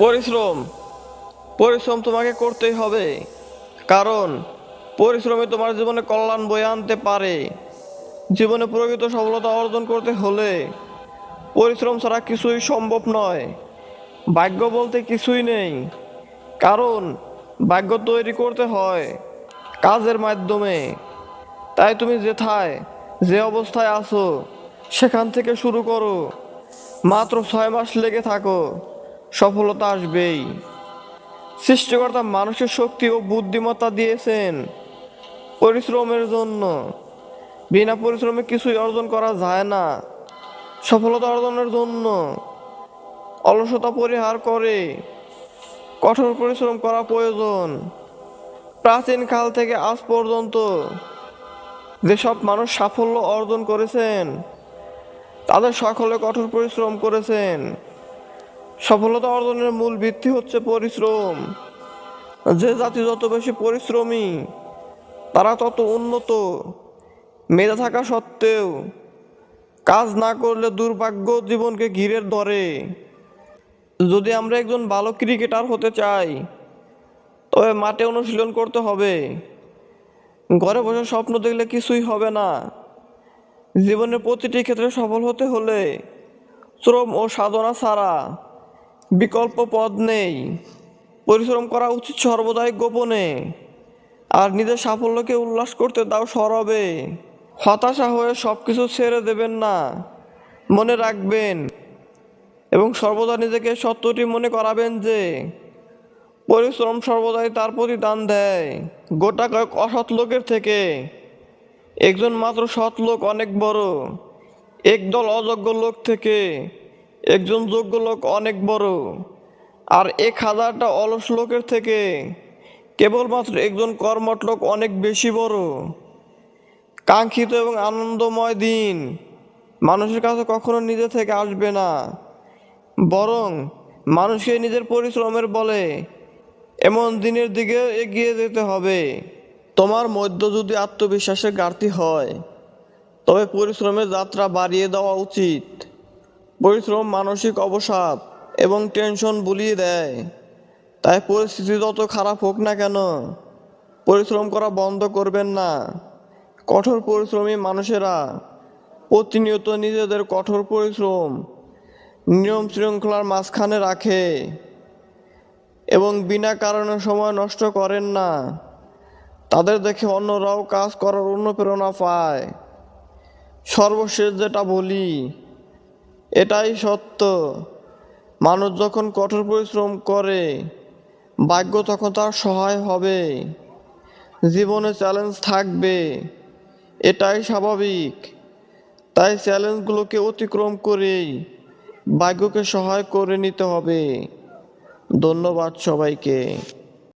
পরিশ্রম পরিশ্রম তোমাকে করতেই হবে, কারণ পরিশ্রমই তোমার জীবনে কল্যাণ বয়ে আনতে পারে। জীবনে প্রকৃত সফলতা অর্জন করতে হলে পরিশ্রম ছাড়া কিছুই সম্ভব নয়। ভাগ্য বলতে কিছুই নেই, কারণ ভাগ্য তৈরি করতে হয় কাজের মাধ্যমে। তাই তুমি যেথায় যে অবস্থায় আছো সেখান থেকে শুরু করো। মাত্র 6 মাস লেগে থাকো, সফলতা আসবেই। সৃষ্টিকর্তা মানুষের শক্তি ও বুদ্ধিমত্তা দিয়েছেন পরিশ্রমের জন্য। বিনা পরিশ্রমে কিছুই অর্জন করা যায় না। সফলতা অর্জনের জন্য অলসতা পরিহার করে কঠোর পরিশ্রম করা প্রয়োজন। প্রাচীন কাল থেকে আজ পর্যন্ত যেসব মানুষ সাফল্য অর্জন করেছেন তাদের সকলে কঠোর পরিশ্রম করেছেন। সফলতা অর্জনের মূল ভিত্তি হচ্ছে পরিশ্রম। যে জাতি যত বেশি পরিশ্রমী তারা তত উন্নত। মেধা থাকা সত্ত্বেও কাজ না করলে দুর্ভাগ্য জীবনকে ঘিরে ধরে। যদি আমরা একজন ভালো ক্রিকেটার হতে চাই তবে মাঠে অনুশীলন করতে হবে। ঘরে বসে স্বপ্ন দেখলে কিছুই হবে না। জীবনের প্রতিটি ক্ষেত্রে সফল হতে হলে শ্রম ও সাধনা ছাড়া বিকল্প পথ নেই। পরিশ্রম করা উচিত সর্বদাই গোপনে, আর নিজের সাফল্যকে উল্লাস করতে দাও সরবে। হতাশা হয়ে সব কিছু ছেড়ে দেবেন না, মনে রাখবেন এবং সর্বদা নিজেকে সত্যটি মনে করাবেন যে পরিশ্রম সর্বদাই তার প্রতিদান দেয়। গোটা কয়েক অসৎ লোকের থেকে একজন মাত্র সৎ লোক অনেক বড়। একদল অযোগ্য লোক থেকে একজন যোগ্য লোক অনেক বড়। আর 1000টা অলস লোকের থেকে কেবলমাত্র একজন কর্মঠ লোক অনেক বেশি বড়। কাঙ্ক্ষিত এবং আনন্দময় দিন মানুষের কাছে কখনো নিজে থেকে আসবে না, বরং মানুষকে নিজের পরিশ্রমের বলে এমন দিনের দিকে এগিয়ে যেতে হবে। তোমার মধ্যে যদি আত্মবিশ্বাসের ঘাটতি হয় তবে পরিশ্রমের যাত্রা বাড়িয়ে দেওয়া উচিত। পরিশ্রম মানসিক অবসাদ এবং টেনশন ভুলিয়ে দেয়। তাই পরিস্থিতি যত খারাপ হোক না কেন পরিশ্রম করা বন্ধ করবেন না। কঠোর পরিশ্রমী মানুষেরা প্রতিনিয়ত নিজেদের কঠোর পরিশ্রম নিয়ম শৃঙ্খলার মাঝখানে রাখে এবং বিনা কারণে সময় নষ্ট করেন না। তাদের দেখে অন্যরাও কাজ করার অনুপ্রেরণা পায়। সর্বশেষ যেটা বলি এটাই সত্য, মানুষ যখন কঠোর পরিশ্রম করে ভাগ্য তখন তার সহায় হবে। জীবনে চ্যালেঞ্জ থাকবে, এটাই স্বাভাবিক। তাই চ্যালেঞ্জগুলোকে অতিক্রম করেই ভাগ্যকে সহায় করে নিতে হবে। ধন্যবাদ সবাইকে।